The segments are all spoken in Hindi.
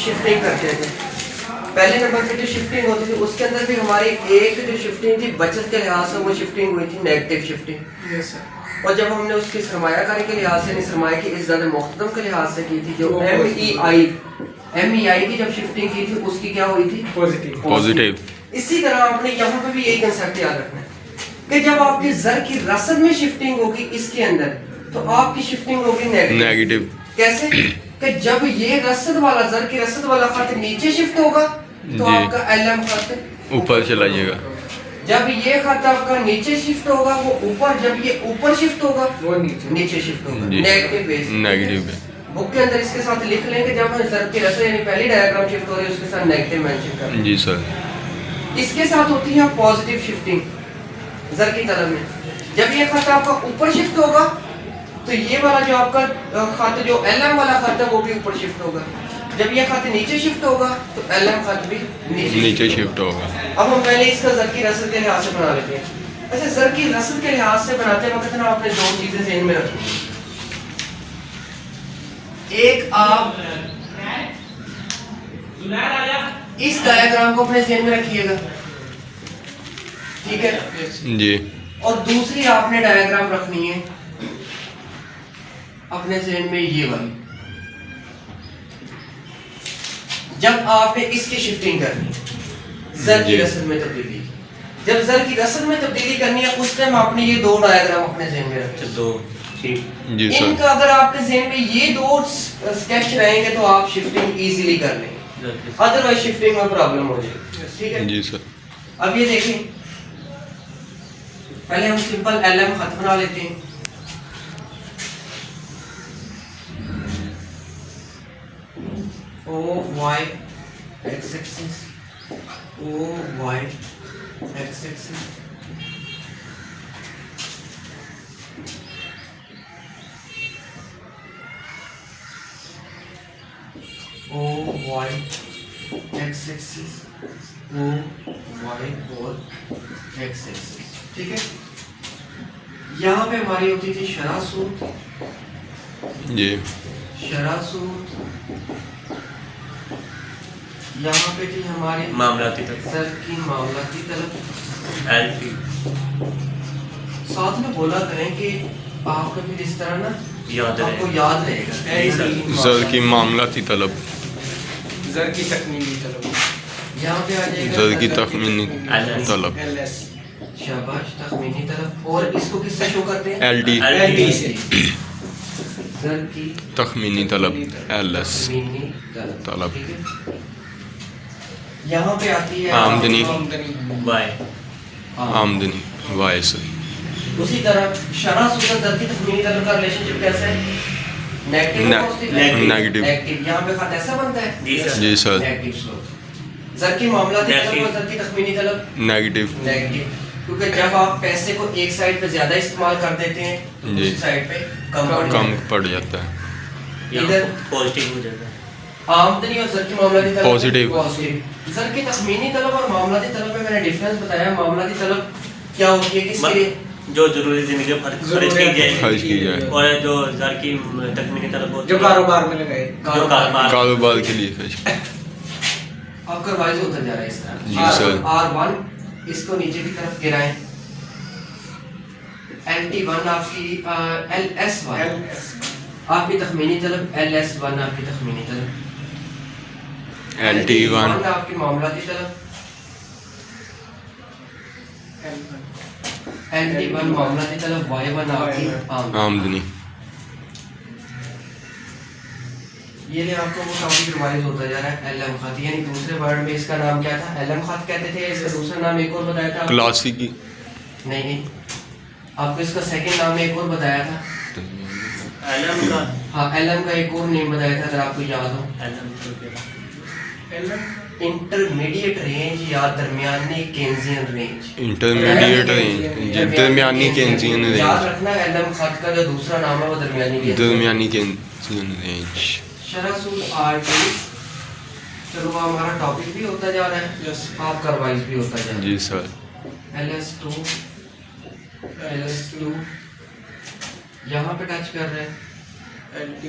शिफ्टिंग करते थे। पहले नंबर पे जो शिफ्टिंग होती थी उसके अंदर भी हमारी एक जो शिफ्टिंग थी बचत के लिहाज से, वो शिफ्टिंग हुई थी नेगेटिव शिफ्टिंग। Yes sir. और जब हमने उसकी सरमायाकारी के लिहाज से, यानी सरमाया की इज़्ज़ात मुक़द्दम के लिहाज से की थी, जो MEI की जब शिफ्टिंग की थी उसकी क्या हुई थी? पॉजिटिव। इसी तरह आपने यहाँ पे भी यही कंसेप्ट याद रखना है कि जब आपकी ज़र की रसद में शिफ्टिंग होगी इसके अंदर, तो आपकी शिफ्टिंग होगी नेगेटिव। कैसे? कि जब ये रसद वाला, ज़र की रसद वाला खत नीचे शिफ्ट होगा तो जी। आपका LM खत ऊपर चला जाएगा। जब ये खत आपका नीचे शिफ्ट होगा वो ऊपर, जब ये ऊपर शिफ्ट होगा वो नीचे शिफ्ट होगा। जी। Negative base. नेगेटिव है। बुक के अंदर इसके साथ लिख लेंगे, जब हम ज़र की रसद यानी पहली डायग्राम शिफ्ट हो रही है उसके साथ नेगेटिव मेंशन कर लेंगे। जी सर। इसके साथ होती है पॉजिटिव शिफ्टिंग ज़र की तरफ में। जब ये खत आपका ऊपर शिफ्ट होगा तो ये वाला जो आपका खत, जो LM वाला खत है वो भी ऊपर शिफ्ट होगा। जब ये खत नीचे शिफ्ट होगा तो LM खत भी नीचे शिफ्ट होगा। अब हम पहले इसका ज़र की रसद के लिहाज से बना लेते हैं। अच्छा, ज़र की रसद के लिहाज से बनाते वक्त ना आपने दो चीजें ज़हन में रखनी है। एक, आप इस डायग्राम को अपने ज़हन में रखिएगा, ठीक है? जी। और दूसरी आपने डायग्राम रखनी है अपने ज़हन में, ये वाली। जब आपने इसकी शिफ्टिंग करनी है ज़र की रसद में तब्दीली, जब ज़र की रसद में तब्दीली करनी है उस टाइम आपने ये दो डायग्राम अपने ज़हन में रखने। दो, ठीक। जी सर। इनका अगर आपके ज़हन में ये दो स्केच रहेंगे तो आप शिफ्टिंग इजीली कर लेंगे, अदरवाइज शिफ्टिंग में प्रॉब्लम हो जाएगी, ठीक है? जी सर। अब ये देखें, पहले हम सिंपल LM खत बना लेते हैं। OY X axis, OY X axis, OY X axis, OY और X axis, ठीक है? यहाँ पे हमारी होती थी शरह सूद, जी। शरह सूद। यहाँ पे थी हमारी मामलाती तरफ, ज़र की मामलाती तरफ। LP। साथ में बोला करें कि आपको फिर इस तरह ना याद आपको रहेगा। याद रहेगा ज़र की मामलाती तलब। ज़र की तकमीली तलब। यहाँ पे आ जाएगा ज़र की तखमीनी LS। तलब। LS। शाबाश, तखमीनी तरफ। और इसको किससे शो करते हैं? LD LD से। ज़र की तखमीनी तलब LS तखमीनी तलब। तलब, ठीक है? यहाँ पे आती है आमदनी। आमदनी। वाई। आमदनी वाई सर। उसी तरह शरह सूद ज़र की तखमीनी तलब का रिलेशनशिप कैसा है? नेगेटिव और पॉजिटिव? नेगेटिव। नेगेटिव। यहाँ पे खत ऐसा बनता है? जी सर। जी सर। Negative slope. ज़र की मामलाती तलब और ज़र की तखमीनी तलब नेगेटिव। नेगेटिव, क्योंकि जब आप पैसे को एक साइड पे ज्यादा इस्तेमाल कर देते हैं तो जी। दूसरी साइड पे कम पड़ कम जाता पड़ जाता है। है। इधर पॉजिटिव हो जाएगा। आमदनी और ज़र की मामलाती तलब पॉजिटिव। पॉजिटिव। ज़र की तखमीनी तलब और मामलाती तलब में मैंने डिफरेंस बताया। मामलाती तलब क्या होती है, किसके लिए? जो जरूरी जिंदगी में खर्च खर्च की जाए। और जो ज़र की तकमीली तरफ होती जो है, कारोबार में लगाए। जो कारोबार कारोबार के लिए खर्च। आपका वाइज होता जा रहा है इस तरह। जी सर। R1 इसको नीचे की तरफ गिराएं। LT1 आपकी LS1 LS। आपकी तखमीनी तलब, LS1 आपकी तखमीनी तलब, LT1 आपकी मामलाती तलब, LT1 मामलाती तलब, Y1 आपकी आमदनी। आमदनी। ये लिए आपको वो टॉपिक रिवाइज होता जा रहा है। LM खत, यानी दूसरे वर्ड में इसका नाम क्या था? LM खत कहते थे। इसका दूसरा नाम एक और बताया था? क्लासिकी। नहीं, आपको इसका सेकंड नाम एक और बताया था। LM का हाँ, LM का एक और नेम बताया था अगर आपको याद हो। LM। इंटरमीडिएट रेंज या दरमियानी केंजियन रेंज। इंटरमीडिएट रेंज, दरमियानी केंजियन याद रेंज। रखना LM खत का जो दूसरा नाम है वो दरमियानी दरमियानी केंजियन रेंज। शरह सूद RT। चलो हमारा टॉपिक भी होता जा रहा है, यस। आपका रिवाइज भी होता जा रहा जी सर। है। LS2 यहाँ पे टच कर रहे हैं। LT।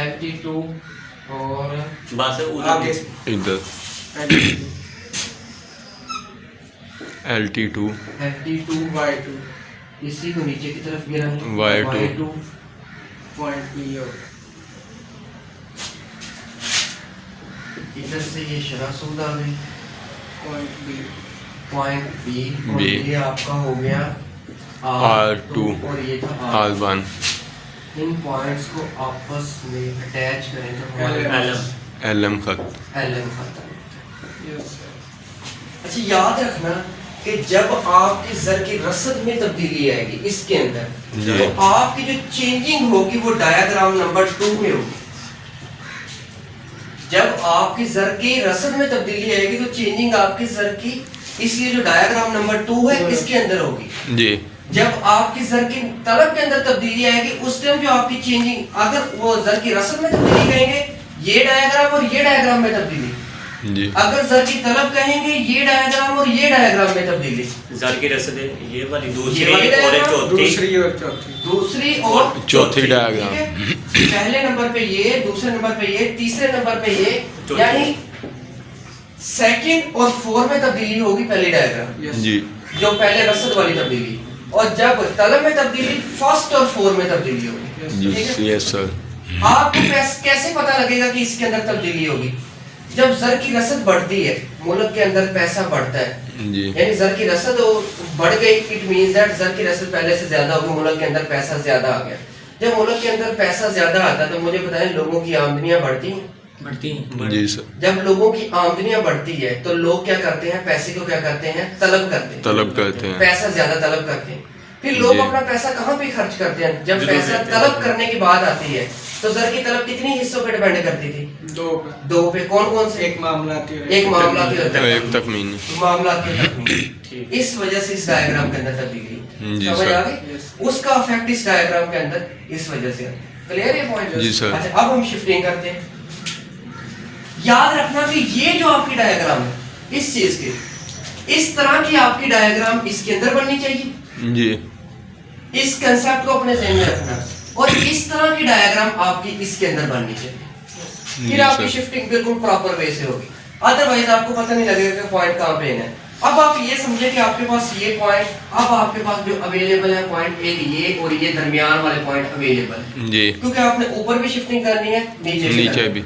LT2 और बस आगे उधर इधर LT2 LT2 Y2 इसी को नीचे की तरफ गिरा है Y2 पॉइंट बी और इधर से ये शरह सूद आ गई पॉइंट बी पॉइंट बी और B। ये आपका हो गया R2 और ये था R1 इन पॉइंट्स को आपस में अटैच करें तो हमारे LM LM खत LM खत्म। यस अच्छा याद रखना कि जब आपकी जर की रसद में तब्दीली आएगी इसके अंदर जी। तो आपकी जो चेंजिंग होगी वो डायग्राम नंबर 2 में होगी। जब आपकी जर की रसद में तब्दीली आएगी तो चेंजिंग आपकी जर की इसलिए जो डायग्राम नंबर 2 है इसके अंदर होगी। जी जब आपकी जर की तलब के अंदर तब्दीली आएगी उस टाइम जो आपकी चेंजिंग अगर वो जर की रसद में तब्दीली कहेंगे ये डायग्राम और ये डायग्राम में तब्दीली, जी अगर जर की तलब कहेंगे ये डायग्राम और ये डायग्राम में तब्दीली। जर की रस्द ये वाली ये दूसरी वाली और एक डायग्राम, चौथी दूसरी और चौथी दूसरी और चौथी ठीक डायग्राम है? पहले नंबर पे ये, दूसरे नंबर पे ये, तीसरे नंबर पे ये, चौथी। यानी सेकंड और 4 में तब्दीली होगी पहली डायग्राम यस जी जो पहले रसद वाली तब्दीली, और जब तलब में तब्दीली फर्स्ट और 4 में तब्दीली होगी। जी ठीक है? यस सर आपको कैसे पता लगेगा कि इसके अंदर तब्दीली होगी? जब जर की रसद बढ़ती है मुल्क के अंदर पैसा बढ़ता है, जी यानी जर की रसद बढ़ गई, इट मींस दैट जर की रसद पहले से ज्यादा होगी, मुल्क के अंदर पैसा ज्यादा आ गया। जब मुल्क के अंदर पैसा ज्यादा आता है तो मुझे बताएं लोगों की आमदनियां बढ़ती हैं। बढ़ती हैं। जी सर जब लोगों की आमदनियां बढ़ती है तो लोग क्या करते हैं, पैसे को क्या करते हैं, तलब करते हैं, तलब करते हैं पैसा ज्यादा तलब करते हैं। फिर लोग जी। अपना पैसा कहाँ पे खर्च करते हैं? जब जरूर पैसा देते हैं। तलब करने की बात आती है तो जर की तलब कितनी हिस्सों पे डिपेंड करती थी? दो दो पे। कौन कौन से? एक मामलाती और एक मामलाती और एक तकमीनी। तकमीनी मामलाती और तकमीनी। ठीक। इस वजह से इस डायग्राम के अंदर तब्दीली जी समझ सर। आ गई? Yes. उसका इफेक्ट इस डायग्राम के अंदर इस वजह से क्लियर है पॉइंट? जी सर। अच्छा अब हम शिफ्टिंग करते हैं। याद रखना कि ये जो आपकी डायग्राम है इस चीज की, इस तरह की आपकी डायग्राम इसके अंदर बननी चाहिए। जी इस कंसेप्ट को अपने ज़हन में रखना, और इस तरह की डायग्राम आपकी इसके अंदर बननी चाहिए। फिर जी आपकी सर। शिफ्टिंग बिल्कुल प्रॉपर वे से होगी, अदरवाइज आपको पता नहीं लगेगा कि पॉइंट कहाँ पे है। अब आप ये समझे कि आपके पास ये पॉइंट, अब आपके पास जो अवेलेबल है पॉइंट एक ये और ये दरमियान वाले पॉइंट अवेलेबल है, जी क्योंकि आपने ऊपर भी शिफ्टिंग करनी है नीचे नीचे भी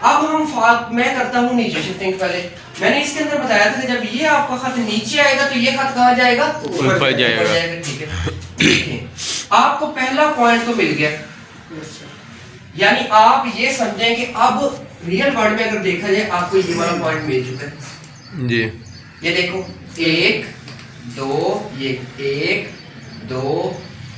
अब मैं करता हूँ नीचे शिफ्टिंग। पहले मैंने इसके अंदर बताया था कि जब ये आपका खत नीचे आएगा तो ये खत कहाँ जाएगा? ऊपर जाएगा। ठीक है, देखिए आपको पहला पॉइंट तो मिल गया, यस सर यानी आप ये समझें कि अब रियल वर्ल्ड में अगर देखा जाए आपको ये वाला पॉइंट मिल चुका है। जी ये देखो 1 2, ये 1 2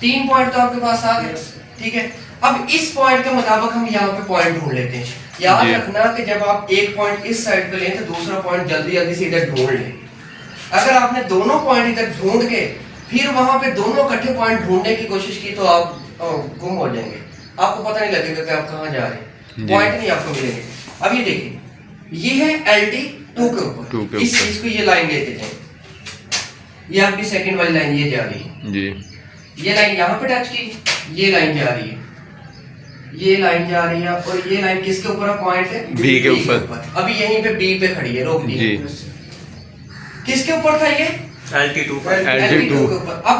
3 पॉइंट तो आपके पास आ गए। ठीक है, अब इस पॉइंट के मुताबिक हम यहाँ पे पॉइंट ढूंढ लेते हैं। याद जी। रखना कि जब आप एक पॉइंट इस साइड पे लें तो दूसरा पॉइंट जल्दी जल्दी से इधर ढूंढ लें। अगर आपने दोनों पॉइंट इधर ढूंढ के फिर वहां पे दोनों इकट्ठे पॉइंट ढूंढने की कोशिश की तो आप गुम हो जाएंगे, आपको पता नहीं लगेगा कि आप कहाँ जा रहे हैं, जी। पॉइंट नहीं आपको मिलेंगे। अब ये देखिए ये है LT2 के 2 ऊपर, के इस ऊपर। चीज को ये लाइन लेते हैं, ये आपकी सेकंड वाली लाइन ये जा रही है, जी ये लाइन यहाँ पे टच की, ये लाइन जा रही है, ये लाइन जा रही है, और ये लाइन किसके ऊपर है? पॉइंट है B के ऊपर। अभी यहीं पे B पे खड़ी है, रोक दी जी किसके ऊपर था ये? LT2 पर LT2 के ऊपर। अब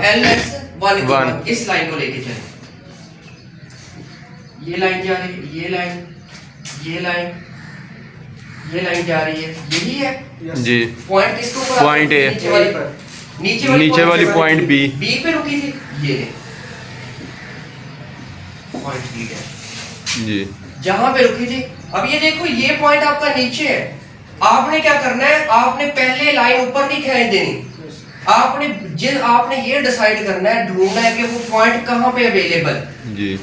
LS वाले के One। ऊपर इस लाइन को लेके चले, ये लाइन जा रही है, ये लाइन, ये लाइन, ये लाइन जा रही है, यही है जी पॉइंट। किसके ऊपर? Point A। नीचे वाली नीचे वाली point B। B पे रुकी थी, ये पॉइंट B है जी जहां पे रुकी थी। अब ये देखो ये पॉइंट आपका नीचे है, आपने क्या करना है, आपने पहले लाइन ऊपर नहीं खींच देनी, आपने ये डिसाइड करना है, ढूंढना है कि वो पॉइंट कहाँ पे अवेलेबल, जी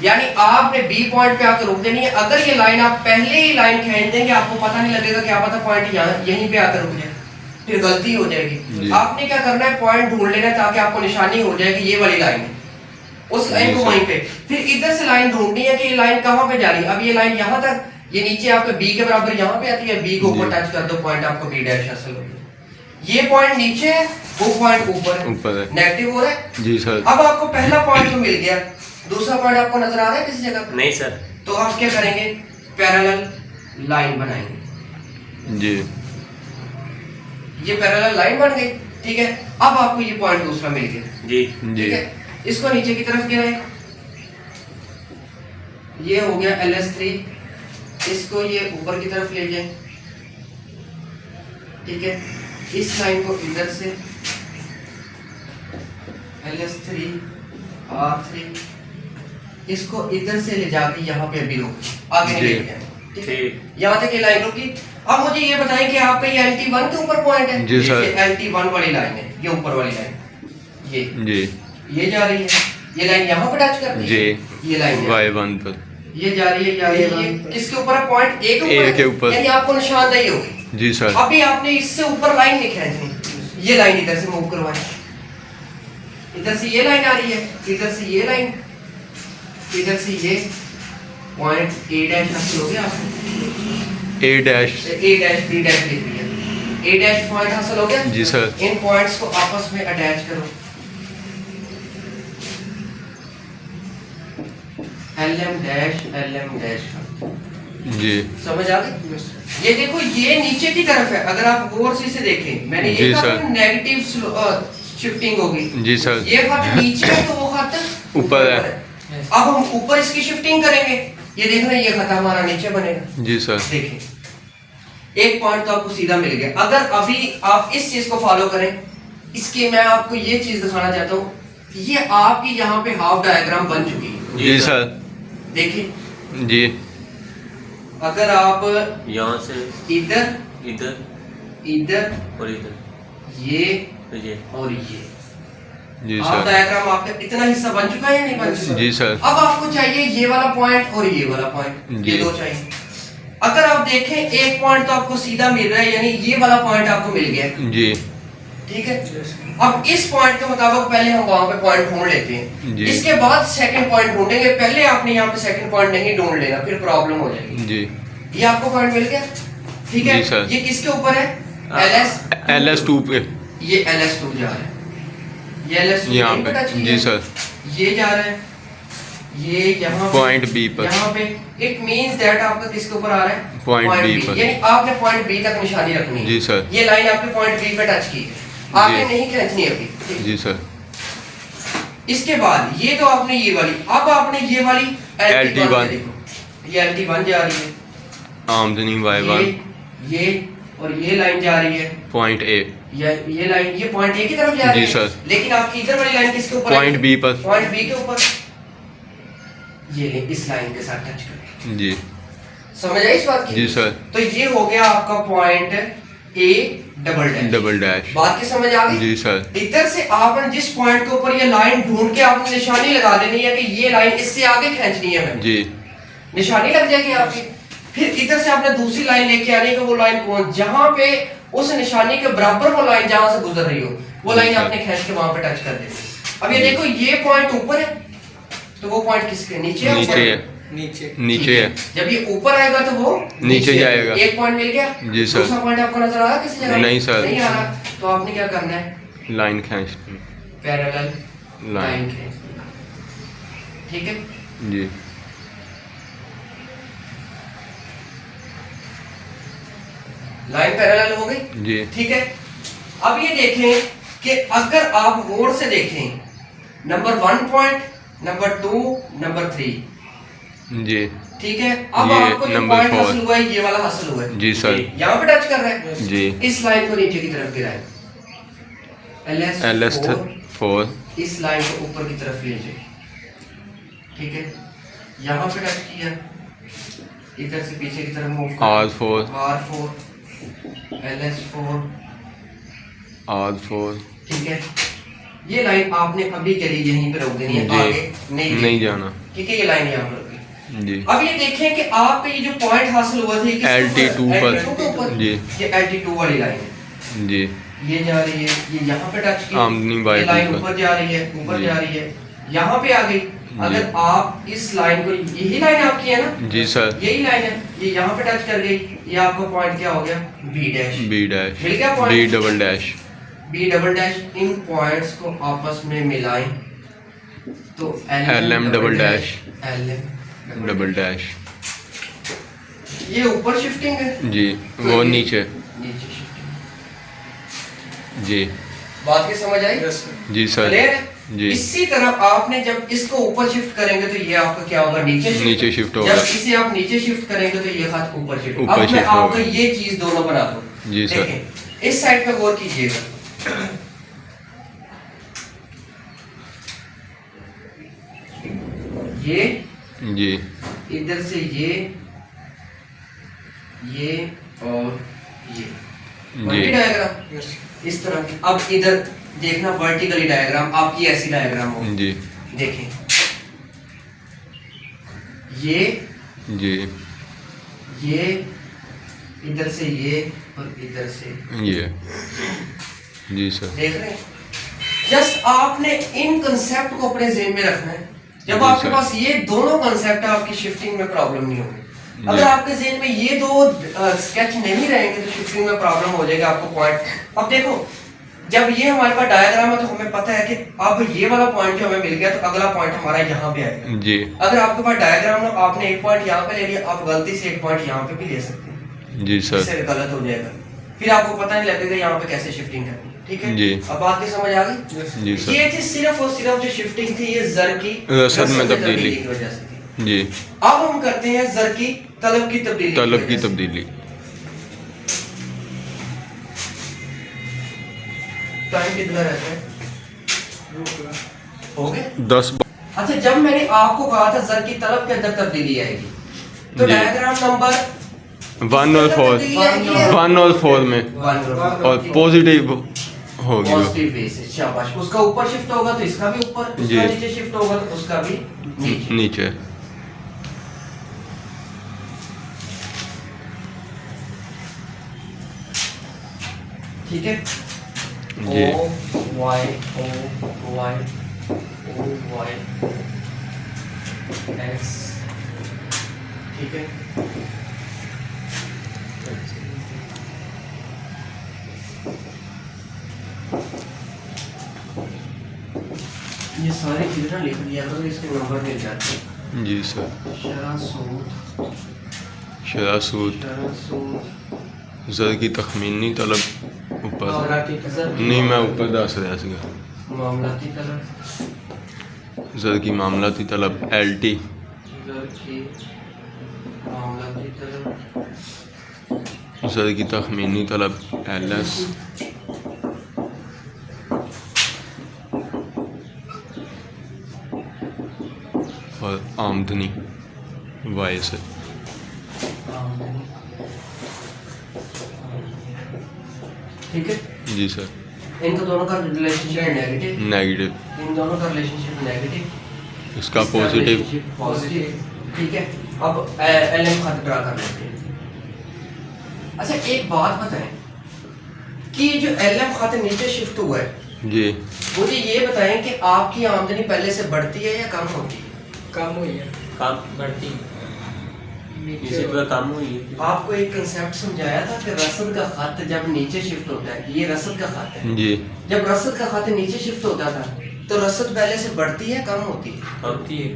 यानी आपने बी पॉइंट पे आकर रुक देनी है। अगर ये लाइन आप पहले ही लाइन खींच देंगे आपको पता नहीं लगेगा, क्या पता पॉइंट यहीं पे आकर रुक जाए, फिर गलती हो जाएगी। जी। आपने क्या करना है, पॉइंट ढूंढ लेना है ताकि आपको निशानी हो जाए कि ये वाली लाइन है, उस लाइन को जी, वहीं पे। फिर इधर से लाइन ढूंढनी है कि ये लाइन कहाँ पे जा रही है। अब ये लाइन यहाँ तक, ये नीचे आपके बी के बराबर यहाँ पे आती है, बी को ऊपर जी। टच कर दो, पॉइंट आपको बी डैश हासिल हो गया। ये पॉइंट नीचे है, वो पॉइंट ऊपर ऊपर है। नेगेटिव हो रहा है। जी सर। अब आपको पहला पॉइंट तो मिल गया, दूसरा पॉइंट आपको नजर आ रहा है किसी जगह पे? नहीं सर। तो आप क्या करेंगे, पैरेलल लाइन बनाएंगे। जी ये पैरेलल लाइन बन गई, ठीक है। अब आपको ये पॉइंट दूसरा मिल गया, जी जी ठीक है। इसको नीचे की तरफ गिराएं, ये हो गया LS3, इसको ये ऊपर की तरफ ले जाएं, ठीक है। इस लाइन को इधर से LS3 R3 इसको इधर से ले जाके यहाँ पे अभी रोक आगे नहीं जी। ले जाना, ठीक है। ठीक। यहाँ तक ये लाइन रुकी। अब मुझे ये बताएं कि आपका ये LT1 के ऊपर पॉइंट है। जी सर। ये LT1 वाली लाइन है, ये ऊपर वाली लाइन, जी ये जा रही है, ये लाइन यहाँ पर टच करती है, जी। ये लाइन Y1 पर ये जा रही है, ये किसके ऊपर है? पॉइंट A के ऊपर A के ऊपर। यानी आपको निशानदेही होगी। जी सर। अभी आपने इससे ऊपर लाइन नहीं खींचनी, ये लाइन इधर से मूव करवाएं, इधर से ये लाइन आ रही है, इधर से ये लाइन, इधर से ये पॉइंट A' हासिल हो गया आपको, A डैश A' B' लिख दिया, A' पॉइंट हासिल हो गया। जी सर। इन पॉइंट्स को आपस में अटैच करो, LM' जी समझ आ गई? ये देखो ये नीचे की तरफ है, अगर आप गौर से इसे देखें, मैंने ये जी कहा सर। था नेगेटिव शिफ्टिंग होगी। जी सर। ये खत नीचे है तो वो खत ऊपर है। अब हम ऊपर इसकी शिफ्टिंग करेंगे, ये देखना ये खत हमारा नीचे बनेगा। जी सर। देखिए एक पॉइंट तो आपको सीधा मिल गया। अगर अभी आप इस चीज को फॉलो करें, इसके मैं आपको ये चीज दिखाना चाहता हूँ, ये आपकी यहाँ पे हाफ डायग्राम बन चुकी है। जी सर। देखिए जी अगर आप यहाँ से इधर इधर इधर और इधर ये तो ये और ये जी हाफ सर। डायग्राम आपका इतना हिस्सा बन चुका है या नहीं बन चुका? जी सर। अब आपको चाहिए ये वाला पॉइंट और ये वाला पॉइंट, ये जी। दो चाहिए। अगर आप देखें एक पॉइंट तो आपको सीधा मिल रहा है, यानी ये वाला पॉइंट आपको मिल गया, जी ठीक है। अब इस पॉइंट के मुताबिक पहले हम वहां पे पॉइंट ढूंढ लेते हैं, जी। इसके बाद सेकंड पॉइंट ढूंढेंगे। पहले आपने यहाँ पे सेकंड पॉइंट नहीं ढूंढ लेना, फिर प्रॉब्लम हो जाएगी। जी ये आपको पॉइंट मिल गया, ठीक है। जी सर। ये किसके ऊपर है? LS2 पे ये LS2 जा रहा है, ये LS2 यहाँ यहीं पे। touch किया जी है। सर। ये जा रहा है, ये यहाँ पॉइंट B पर। यहाँ पे इट मींस दैट आपका किसके ऊपर आ रहा है? पॉइंट B पर। यानी आपने पॉइंट B तक निशानी रखनी है। जी सर। ये लाइन आपने पॉइंट B पे टच की है, आगे जी। नहीं खींचनी अभी। जी सर। इसके बाद ये तो आपने ये वाली, अब आपने ये वाली LT1 देखो, ये LT1 जा रही है, आमदनी Y1 ये और ये लाइन जा रही है, पॉइंट A ये लाइन ये पॉइंट A की तरफ जा रही जी है। सर। लेकिन आपकी इधर वाली लाइन किसके ऊपर है? पॉइंट B पर। पॉइंट B के ऊपर, ये ले इस लाइन के साथ टच कर। जी समझ आई इस बात की? जी सर। तो ये हो गया आपका point A double double dash. बात की समझ आ गई? जी सर। इधर से आपने जिस पॉइंट के ऊपर ये लाइन ढूंढ के आपने निशानी लगा देनी है कि ये लाइन इससे आगे खींचनी है, मैंने जी निशानी लग जाएगी आपकी। फिर इधर से आपने दूसरी लाइन लेके आनी है कि वो लाइन कौन, जहां पे उस निशानी के बराबर वो लाइन जहां से गुजर रही हो, वो लाइन आपने खींच के वहां पे टच कर देनी। अब ये देखो ये पॉइंट ऊपर है, तो वो पॉइंट किसके नीचे है? नीचे है। नीचे नीचे है। जब ये ऊपर आएगा तो वो नीचे जाएगा। एक पॉइंट मिल गया। जी सर। दूसरा पॉइंट आपको नजर आ रहा है किसी जगह? नहीं सर। नहीं आ रहा, तो आपने क्या करना है? लाइन खींचनी। Parallel line. लाइन खींचनी, ठीक है। जी लाइन पैरेलल हो गई, जी ठीक है। अब ये देखें कि अगर आप गौर से देखें, नंबर 1 पॉइंट, नंबर 2, नंबर 3, जी ठीक है। अब ये आपको जो नंबर पॉइंट 4 हासिल हुआ है, ये वाला हासिल हुआ है, जी सर। यहाँ पे टच कर रहा है। जी इस लाइन को नीचे की तरफ गिराएं, LS4 4 इस लाइन को ऊपर की तरफ ले जाए, ठीक है। यहाँ पे टच किया, इधर से पीछे की तरफ move R4 R4 LS4, R4 ठीक है। ये लाइन आपने अभी के लिए यहीं पे रोक देनी है, जी। आगे नहीं जाना। ठीक है। ये लाइन यहाँ पर होगी। जी अब ये देखें कि आपका ये जो पॉइंट हासिल हुआ था, ये किसके LT2 ऊपर? पर। LT2 के ऊपर। जी। ये LT2 वाली लाइन है, जी ये जा रही है, ये यहाँ पे टच की, आमदनी ये Y2 लाइन पर। ऊपर जा रही है, ऊपर जी। जा रही है, यहाँ पे आ गई। अगर आप इस लाइन को, यही लाइन आपकी है ना? जी सर। यही लाइन है, ये यहाँ पे टच कर गई, ये आपका पॉइंट क्या हो गया? B dash. B डैश मिल गया point? B double dash. B double dash. इन पॉइंट्स को आपस में मिलाएं तो LM double dash LM double dash. ये ऊपर शिफ्टिंग है जी तो वो ये नीचे नीचे शिफ्टिंग। जी बात की समझ आई? Yes sir. जी सर क्लियर है? जी इसी तरह आपने जब इसको ऊपर शिफ्ट करेंगे तो ये आपका क्या होगा, नीचे नीचे शिफ्ट होगा। जब इसे आप नीचे शिफ्ट करेंगे तो ये खत ऊपर शिफ्ट। ऊपर अब मैं शिफ्ट आपको होगा। ये चीज दोनों बना दूं। जी सर। देखें इस साइड पे गौर कीजिएगा, ये जी इधर से ये और ये जी डायग्राम यस इस तरह की। अब इधर देखना वर्टिकली डायग्राम आपकी ऐसी डायग्राम हो। जी देखें ये जी इधर से ये और इधर से ये जी सर देख रहे हैं। जस्ट आपने इन कंसेप्ट को अपने ज़हन में रखना है। जब जी आपके सर। पास ये दोनों कंसेप्ट है आपकी शिफ्टिंग में प्रॉब्लम नहीं होगी। जी। अगर आपके ज़हन में ये दो स्केच नहीं रहेंगे तो शिफ्टिंग में प्रॉब्लम हो जाएगा आपको पॉइंट। अब देखो जब ये हमारे पास डायग्राम है तो हमें पता है कि अब ये वाला पॉइंट जो हमें मिल गया तो अगला पॉइंट हमारा यहाँ पे आएगा। जी अगर आपके पास डायग्राम हो आपने एक पॉइंट यहाँ पे ले लिया, आप गलती से एक पॉइंट यहाँ पे भी ले सकते हैं, जी सर इससे गलत हो जाएगा, फिर आपको पता नहीं लगेगा यहाँ पे कैसे शिफ्टिंग करनी। ठीक है जी। अब बात की समझ आ गई? जी सर ये थी सिर्फ और सिर्फ जो शिफ्टिंग थी ये जर की रसद में तब्दीली। की वजह से थी। जी अब हम करते हैं जर की तलब की तब्दीली तलब की वजह से। तब्दीली टाइम कितना रहता है? हो गए? 10 अच्छा जब मैंने आपको कहा था जर की तलब के अंदर तब्दीली आएगी तो जी। डायग्राम नंबर 1 और 4 1 और 4 में 1 और पॉजिटिव होगी वो पॉजिटिव बेसिस। शाबाश। उसका ऊपर शिफ्ट होगा तो इसका भी ऊपर, जी। उसका नीचे शिफ्ट होगा तो उसका भी नीचे। नीचे ठीक है? जी O Y X ठीक है? ये सारी चीजें ना लिख दिया करो, इसके नंबर मिल जाते हैं। जी सर शरह सूद शरासूद जर की तखमीनी तलब ऊपर नहीं मैं ऊपर दस रहा सीगा मामलाती तलब जर की मामलाती तलब LT जर की मामलाती तलब जर की तखमीनी तलब LS और आमदनी Y से ठीक है? जी सर इनका दोनों का रिलेशनशिप नेगेटिव, नेगेटिव इन दोनों का रिलेशनशिप नेगेटिव, इसका पॉजिटिव पॉजिटिव। ठीक है? अब LM खत ड्रा कर लेते हैं। अच्छा एक बात बताएं कि जो LM खत नीचे शिफ्ट हुआ है जी मुझे ये बताएं कि आपकी आमदनी पहले से बढ़ती है या कम होती है? कम हुई है काम बढ़ती इसी पूरा काम हुई है। आपको एक कंसेप्ट समझाया था कि रसद का खत जब नीचे शिफ्ट होता है, ये रसद का खत है, जी जब रसद का खत नीचे शिफ्ट होता था तो रसद पहले से बढ़ती है कम होती है? होती है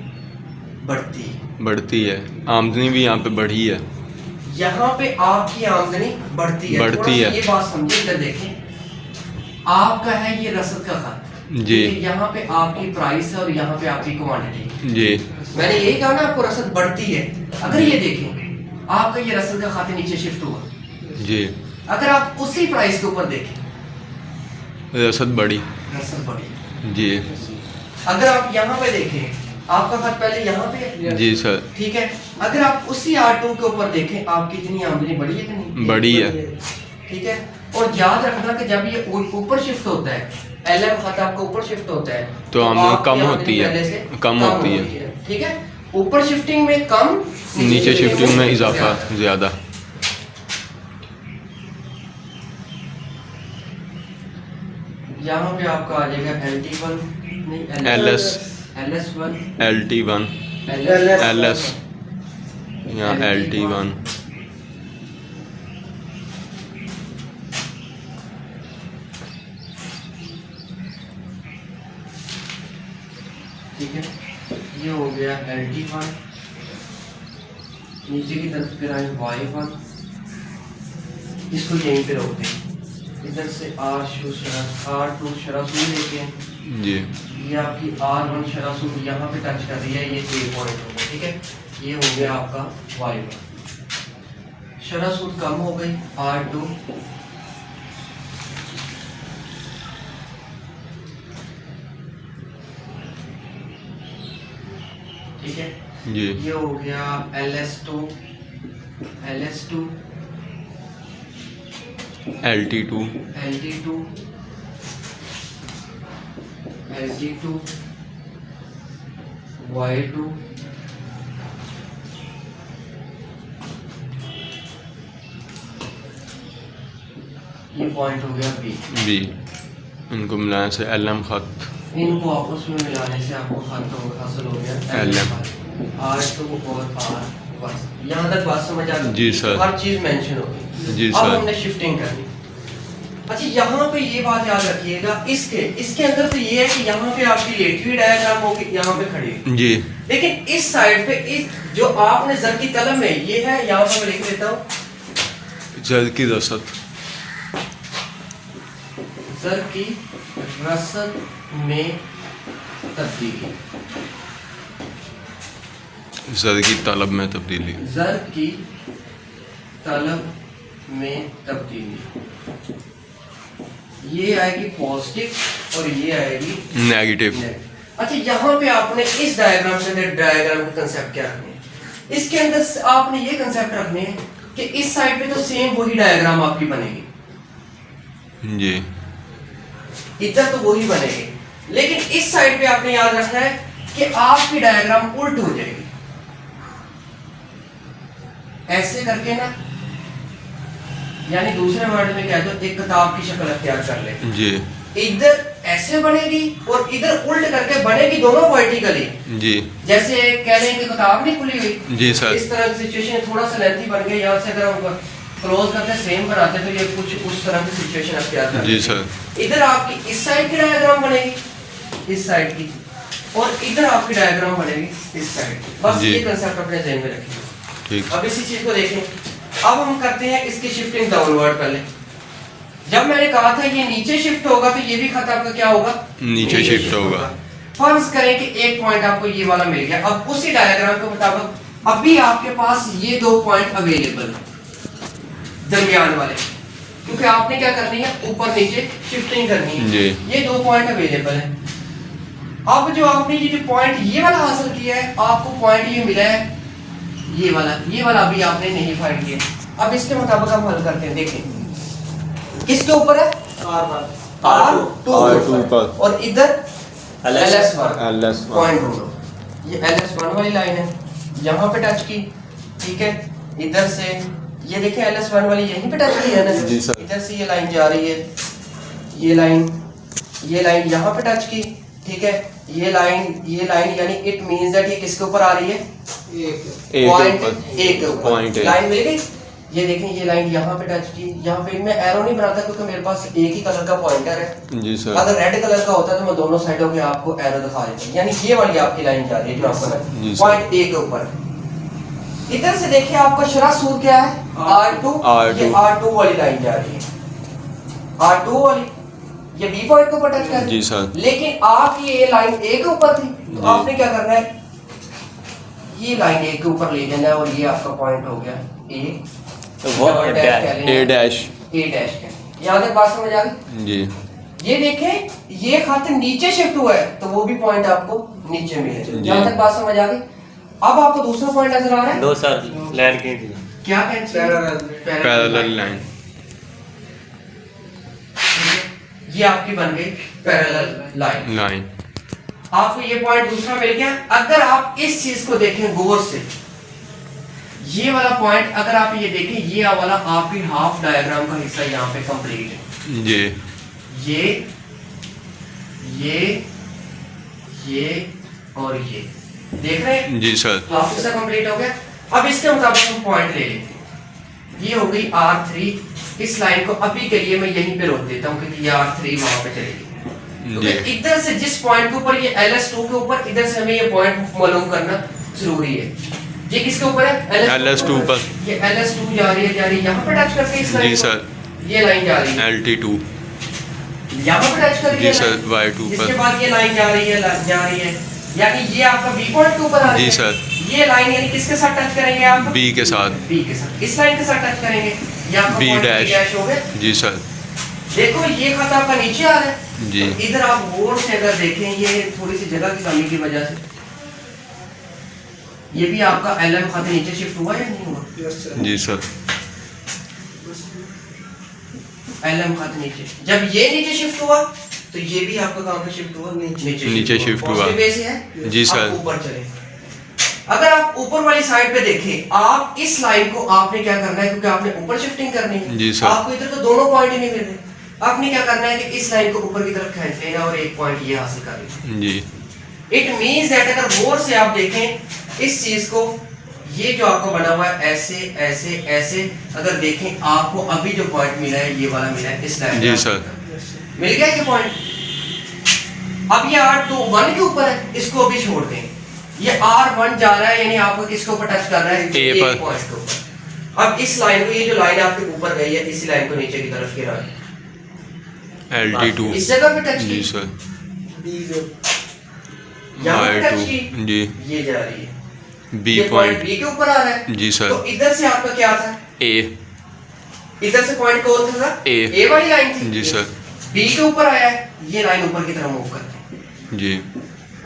बढ़ती है। बढ़ती है आमदनी भी यहाँ पे बढ़ी है यहाँ पे आपकी आमदनी बढ़ती है। बढ़ती थोड़ा सा है। ये बात समझे, इधर देखें आपका है ये रसद का खत जी यहाँ पे आपकी प्राइस है और यहाँ पे आपकी क्वांटिटी। जी मैंने यही कहा ना आपको रसद बढ़ती है। अगर ये देखें आपका ये रसद का खाता नीचे शिफ्ट हुआ, जी अगर आप उसी प्राइस के ऊपर देखें रसद बढ़ी रसद बढ़ी। जी अगर आप यहाँ पे देखें आपका खत पहले यहाँ पे है, जी सर ठीक है? अगर आप उसी R2 के ऊपर देखें आपकी इतनी आमदनी बढ़ी है कि नहीं? बढ़ी है ठीक है? और याद रखना कि जब ये ऊपर शिफ्ट होता है LM खाता आपका ऊपर शिफ्ट होता है तो आमदनी आपकी कम आमदनी होती है, पहले से कम होती है। ठीक है? ऊपर शिफ्टिंग में कम, नीचे शिफ्टिंग में इजाफा ज़्यादा यहाँ पे आपका आ जाएगा LT1 नहीं LS LS1 LT1 LS यहाँ LT1 ठीक है? ये हो गया LT1 नीचे की तरफ गिराएं y1, इसको यहीं पे रोक दें। इधर से R2 शरा सुई लेके जी ये आपकी R1 शरा सुई यहाँ पे टच कर रही है, ये A पॉइंट होगा, ठीक है। ये हो गया आपका y1, शरा सूद कम हो गई R2, ठीक है। जी ये हो गया LS2, LT2 LT2, Y2, ये पॉइंट हो गया B। इनको मिलाने से LM खत इनको आपस में मिलाने से आपको खत हासिल हो गया LM। R2 और R, बस यहाँ तक बात समझ आ गई? जी सर। हर चीज मेंशन होगी। जी अब सर। हमने शिफ्टिंग करनी। अच्छा यहाँ पे ये बात याद रखिएगा, इसके अंदर तो ये है कि यहाँ पे आपकी लेटी हुई डायग्राम होगी, यहाँ पे खड़ी है। जी लेकिन इस साइड पे इस जो आपने जर की कलम में ये है, यहाँ पे मैं लिख देता हूँ जल की रसद जर की रसद में तब्दीली, जर की तलब में तब्दीली जर की तलब में तब्दीली, ये आएगी पॉजिटिव और ये आएगी नेगेटिव। नेगेटिव। अच्छा यहाँ पे आपने इस डायग्राम के अंदर डायग्राम का कंसेप्ट क्या रखने हैं? इसके अंदर आपने ये कंसेप्ट रखने हैं कि इस साइड पे तो सेम वही डायग्राम आपकी बनेगी, जी इधर तो वही बनेगी, लेकिन इस साइड पे आपने याद रखना है कि आपकी डायग्राम उल्ट हो जाएगी। ऐसे करके ना, यानी दूसरे वर्ड में कह दो एक किताब की शक्ल अख्तियार कर ले, जी इधर ऐसे बनेगी और इधर उल्ट करके बनेगी, दोनों वर्टिकली। जी जैसे कह रहे हैं कि किताब नहीं खुली हुई, जी सर। इस तरह की सिचुएशन थोड़ा सा लेंथी बन गया, यहाँ से अगर हम क्लोज करते सेम बनाते तो ये कुछ उस तरह की सिचुएशन अख्तियार कर जी सर। इधर आपकी इस साइड की डायग्राम बनेगी, इस साइड की, और इधर आपकी डायग्राम बनेगी इस साइड की। बस जी। ये कंसेप्ट अपने ज़हन में रखिए। ठीक अब इसी चीज को देखें। अब हम करते हैं इसकी शिफ्टिंग डाउनवर्ड। पहले जब मैंने कहा था ये नीचे शिफ्ट होगा तो ये भी खत आपका क्या होगा? नीचे शिफ्ट होगा। फर्ज करें कि एक पॉइंट आपको ये वाला मिल गया। अब उसी डायग्राम के मुताबिक अभी आपके पास ये दो पॉइंट अवेलेबल है दरमियान वाले, क्योंकि आपने क्या करनी है, ऊपर नीचे शिफ्टिंग करनी है। जी। ये दो पॉइंट अवेलेबल है। अब जो आपने ये जो पॉइंट ये वाला हासिल किया है, आपको पॉइंट ये मिला है, ये वाला अभी आपने नहीं फाइंड किया। अब इसके मुताबिक हम हल करते हैं। देखें किसके ऊपर है? R2 पर और इधर LS1 LS1 पॉइंट ढूंढो। ये LS1 वाली लाइन है, यहाँ पे टच की, ठीक है। इधर से ये देखें LS1 वाली यहीं पे टच की है ना, जी सर। इधर से ये लाइन जा रही है, ये लाइन यहाँ पे टच की, ठीक है। ये लाइन यानी इट मींस दैट ये किसके ऊपर आ रही है? पॉइंट ए के ऊपर। लाइन मिल गई। ये देखें ये लाइन यहाँ पे टच की, यहाँ पे मैं एरो नहीं बनाता क्योंकि मेरे पास एक ही कलर का पॉइंटर है। जी सर। अगर रेड कलर का होता तो मैं दोनों साइडों पे आपको एरो दिखा देता। यानी ये वाली आपकी लाइन जा रही है जो आपको ना पॉइंट ए के ऊपर। इधर से देखिए आपका शरा सूद क्या है? R2। ये R2 वाली लाइन जा रही है, R2 वाली, ये बी पॉइंट के ऊपर टच कर। जी सर। लेकिन आपकी ये लाइन ए के ऊपर थी, तो आपने क्या करना है, ये लाइन ए के ऊपर ले जाना है और ये आपका पॉइंट हो गया ए। तो वो A डैश। यहाँ तक बात समझ आ गई? जी। ये देखें ये खत नीचे शिफ्ट हुआ है तो वो भी पॉइंट आपको नीचे मिले। जी। यहाँ तक बात समझ आ गई? अब आपको दूसरा पॉइंट नजर आ रहा है? दो सर लाइन की क्या कहते हैं? Parallel line. ये आपकी बन गई पैरेलल लाइन। आपको ये पॉइंट दूसरा मिल गया। अगर आप इस चीज को देखें गौर से, ये वाला पॉइंट अगर आप ये देखें, ये वाला आपकी हाफ डायग्राम का हिस्सा यहाँ पे कंप्लीट है। जी। ये और ये देख रहे हैं? जी सर। हाफ हिस्सा कंप्लीट हो गया। अब इसके मुताबिक हम पॉइंट ले लेते हैं। ये हो गई R3। इस लाइन को अभी के लिए मैं यहीं पे रोक देता हूँ क्योंकि ये R3 वहां पे चलेगी। तो इधर से जिस पॉइंट के ऊपर ये LS2 के ऊपर, इधर से हमें ये पॉइंट मालूम करना जरूरी है। ये किसके ऊपर है? LS2 पर। ये LS2 जा रही है यहाँ पे टच करके इस लाइन जी को। सर। ये लाइन जा रही है LT2 यहाँ पे टच करिए जी सर Y2 इसके पर। बाद ये लाइन जा रही है यानी ये आपका बी पॉइंट के ऊपर आ रही जी है। सर। ये लाइन यानी किसके साथ टच करेंगे आप? B के साथ। बी के साथ इस लाइन के साथ टच करेंगे ये आपका B पॉइंट डैश। डैश हो गया। जी सर। देखो ये खत आपका नीचे आ रहा है जी। तो इधर आप गौर से अगर देखें ये थोड़ी सी जगह की कमी की वजह से ये भी आपका LM खत नीचे शिफ्ट हुआ या नहीं हुआ? Yes sir. जी सर। LM खत नीचे जब ये नीचे शिफ्ट हुआ तो ये भी आपका कहाँ पे शिफ्ट हुआ? नीचे शिफ्ट हुआ। पॉजिटिव वे से है। जी सर। आप ऊपर चले अगर आप ऊपर वाली साइड पे देखें आप इस लाइन को आपने क्या करना है क्योंकि आपने ऊपर शिफ्टिंग करनी है। जी सर। आपको इधर तो दोनों पॉइंट ही नहीं मिल रहे आपने क्या करना है कि इस लाइन को ऊपर की तरफ खींच लेना और एक पॉइंट ये हासिल कर लेना। जी। इट मींस दैट अगर गौर से आप देखें इस चीज को ये जो आपको बना हुआ है ऐसे ऐसे ऐसे अगर देखें आपको अभी जो पॉइंट मिला है ये वाला मिला है इस लाइन जी सर। मिल गया ये पॉइंट। अब ये R21 के ऊपर है इसको अभी छोड़ दें ये R1 जा रहा है यानी आपको किसके ऊपर टच कर रहा है? A एक पर। पॉइंट के ऊपर। अब इस लाइन को ये जो लाइन आपके ऊपर गई है इसी लाइन को नीचे की तरफ गिरा है LT2 इस जगह पे टच जी की सर। यहाँ पे टच Y2 की जी। ये जा रही है B ये पॉइंट B के ऊपर आ रहा है जी सर। तो इधर से आपका क्या था? A इधर से पॉइंट कौन था? A वाली लाइन थी जी सर। B के ऊपर आया है ये लाइन ऊपर की तरफ मूव करते हैं जी।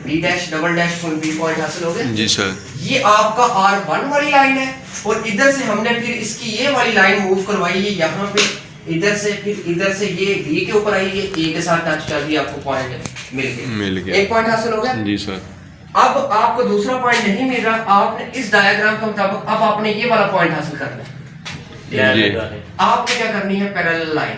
B dash double dash full B point हासिल हो गया। जी सर। ये आपका R1 वाली लाइन है और इधर से हमने फिर इसकी ये वाली लाइन मूव करवाई है यहाँ पे इधर से फिर इधर से ये B के ऊपर आई है A के साथ टच कर दिया आपको पॉइंट मिल गया एक पॉइंट हासिल हो गया। जी सर। अब आपको दूसरा पॉइंट नहीं मिल रहा आपने इस डायग्राम के मुताबिक अब आपने ये वाला पॉइंट हासिल करना है। जी। आपने क्या करनी है? पैरेलल लाइन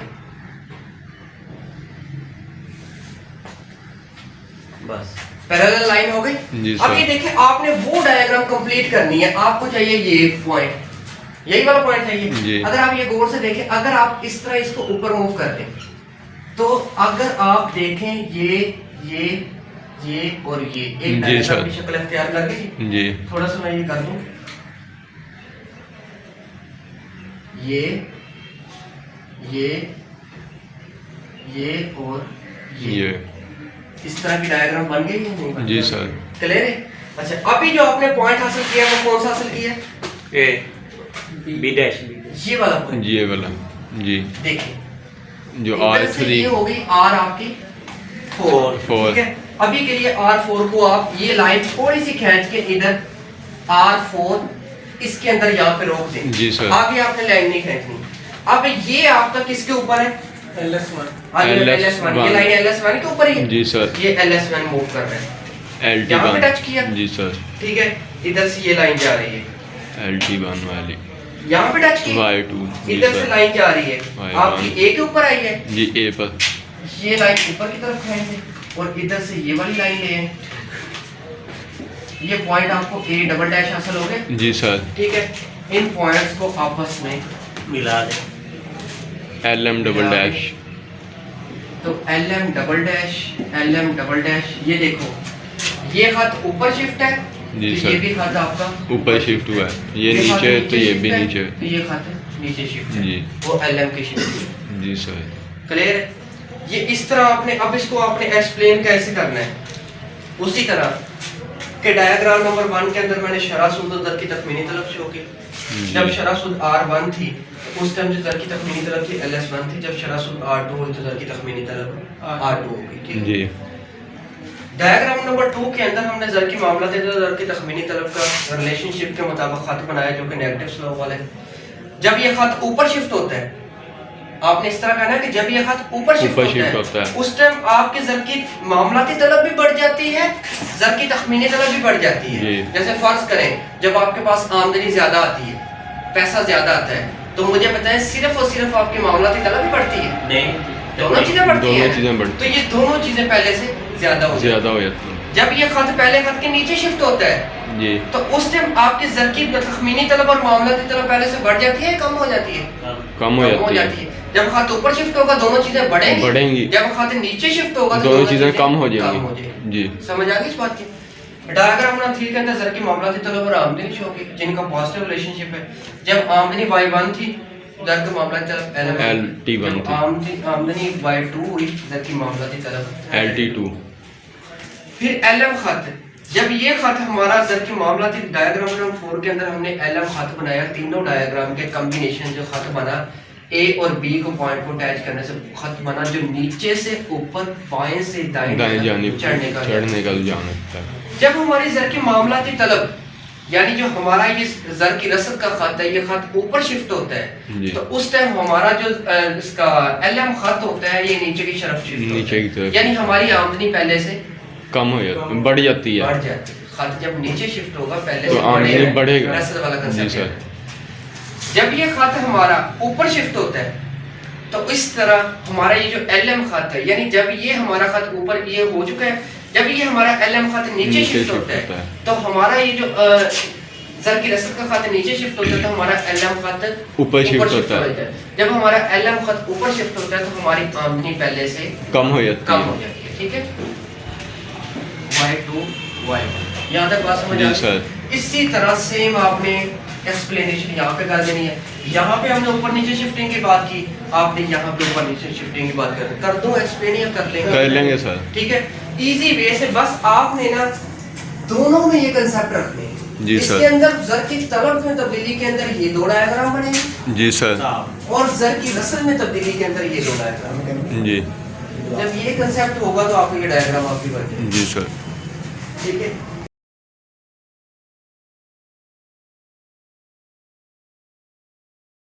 बस पैरेलल लाइन हो गई। जी अब सर। ये देखिए आपने वो डायग्राम कंप्लीट करनी है आपको चाहिए ये पॉइंट यही वाला पॉइंट जी। चाहिए। अगर आप ये गौर से देखें अगर आप इस तरह इसको ऊपर मूव कर दें तो अगर आप देखें ये और ये एक जी डायग्राम सर। की शक्ल इख्तियार करके जी। थोड़ा सा मैं ये कर दूं ये और ये इस तरह की डायग्राम बन गई है नहीं? जी सर। क्लियर है। अच्छा अभी जो आपने पॉइंट हासिल किया वो कौन सा हासिल किया? A B डैश ये वाला पॉइंट ये वाला जी। देखिए जो इधर से R3 ये हो गई R आपकी 4 4 ठीक है। अभी के लिए R4 को आप ये लाइन थोड़ी सी खींच के इधर R4 इसके अंदर यहाँ पे रोक दें। जी सर। आगे आपने लाइन नहीं खींचनी। अब ये आपका किसके ऊपर है? LS1 LS1 ये लाइन LS1 के ऊपर ही है। जी सर। ये LS1 मूव कर रहा है LT यहाँ पे वन टच किया जी सर। ठीक है। इधर से ये लाइन जा रही है LT1 वाली यहाँ पे टच की Y2 जी इधर से सर। लाइन जा रही है Y1 आपकी A के ऊपर आई है जी A पर। ये लाइन ऊपर की तरफ खींचे और इधर से ये वाली लाइन ले आए। ये पॉइंट आपको A डबल डैश हासिल हो गए जी सर। ठीक है। इन पॉइंट्स को आपस में मिला दे LM डबल डैश तो LM डबल डैश ये देखो ये खत ऊपर शिफ्ट है जी तो सर। ये भी खत आपका ऊपर शिफ्ट हुआ है ये खत नीचे है तो ये shift भी है, नीचे है। तो ये खत नीचे शिफ्ट है जी। वो LM की शिफ्ट है। जी सर। क्लियर है। ये इस तरह आपने अब इसको आपने एक्सप्लेन कैसे करना है उसी तरह के डायग्राम नंबर 1 के अंदर मैंने शरासूद और दर की तखमीनी तलब शो की। जब शरासूद R1 थी उस टाइम जो दर की तखमीनी तलब थी LS1 थी। जब शरासूद R2 हुई तो दर की तखमीनी तलब R2 होगी ठीक है। जी। डायग्राम नंबर 2 के अंदर हमने जर की मामला दर की तखमीनी तलब का रिलेशनशिप के मुताबिक खत बनाया जो कि नेगेटिव स्लोप वाला है। जब ये खत ऊपर शिफ्ट होता है आपने इस तरह कहना है कि जब ये खत ऊपर शिफ्ट होता है उस टाइम आपके जर की मामलाती तलब भी बढ़ जाती है जर की तखमीनी तलब भी बढ़ जाती है। जैसे फर्ज करें जब आपके पास आमदनी ज्यादा आती है पैसा ज्यादा आता है तो मुझे पता है सिर्फ और सिर्फ आपकी मामलाती तलब ही बढ़ती है नहीं दोनों चीजें बढ़ती दोनों हैं चीजें बढ़ती तो ये दोनों चीजें पहले से ज्यादा हो ज्यादा हो जाती है। जब ये खत पहले खत के नीचे शिफ्ट होता है जी। तो उस टाइम आपकी जर की तखमीनी तलब और मामलाती तलब पहले से बढ़ जाती है कम हो जाती है कम हो जाती है। जब खत ऊपर शिफ्ट होगा दोनों चीजें बढ़ेंगी बढ़ेंगी। जब खत नीचे शिफ्ट होगा तो दोनों चीजें कम हो जाएंगी। जाएंगी। जी। समझ आ गई इस बात की। डायग्राम नंबर 3 के अंदर जर की मामला थी तलब और आमदनी शो की जिनका पॉजिटिव रिलेशनशिप है। जब आमदनी y1 थी जर का मामला तलब LT1 थी। आमदनी y2 हुई जर की मामला थी तलब LT2। फिर LM खत, जब ये खत हमारा जर की मामला थी डायग्राम नंबर 4 के अंदर हमने LM खत बनाया, तीनों डायग्राम के कॉम्बिनेशन जो खत बना A और B को पॉइंट को अटैच करने से खत बना जो नीचे से ऊपर बाएं से दाएं जानिब चढ़ने का रुझान होता है। जब हमारी जर की मामला थी तलब यानी जो हमारा ये जर की रसद का खत है ये खत ऊपर शिफ्ट होता जी। है तो उस टाइम हमारा जो इसका LM खत होता है ये नीचे की तरफ शिफ्ट होता नीचे की है, तरफ। यानी हमारी आमदनी पहले से कम हो जाती, बढ़ जाती है। बढ़ जाती है। खत जब नीचे शिफ्ट होगा पहले तो से आमदनी बढ़ेगा। रसद वाला जी कंसेप्ट सर। है। जब ये खत हमारा ऊपर शिफ्ट होता है तो इस तरह हमारा ये जो LM खत है यानी जब ये हमारा खत ऊपर ये हो चुका है, जब ये हमारा LM खत नीचे शिफ्ट होता है तो हमारा ये जो जर की रसद का खत नीचे शिफ्ट होता है तो हमारा LM खत ऊपर शिफ्ट होता है। जब हमारा LM खत ऊपर शिफ्ट होता है तो हमारी आमदनी पहले से कम हो जाती कम हो है। जाती है। ठीक है, y2 y1 यहाँ तक बात समझ आ जी गई? सर। इसी तरह सेम आपने एक्सप्लेनेशन यहाँ पे कर देनी है। यहाँ पे हमने ऊपर नीचे शिफ्टिंग की बात की, आपने यहाँ पे ऊपर नीचे शिफ्टिंग की बात कर दो एक्सप्लेन या कर लेंगे सर। ठीक है, इजी वे से बस आपने ना दोनों में ये कंसेप्ट रखने हैं। जी इसके सर। अंदर जर की तलब में तब्दीली के अंदर ये दो डायग्राम बनेंगे जी सर। और जर की रसद में तब्दीली के अंदर ये दो डायग्राम बनेंगे। जी जब ये कंसेप्ट होगा तो आपको ये डायग्राम आपकी बन जाएगी। जी सर। ठीक है,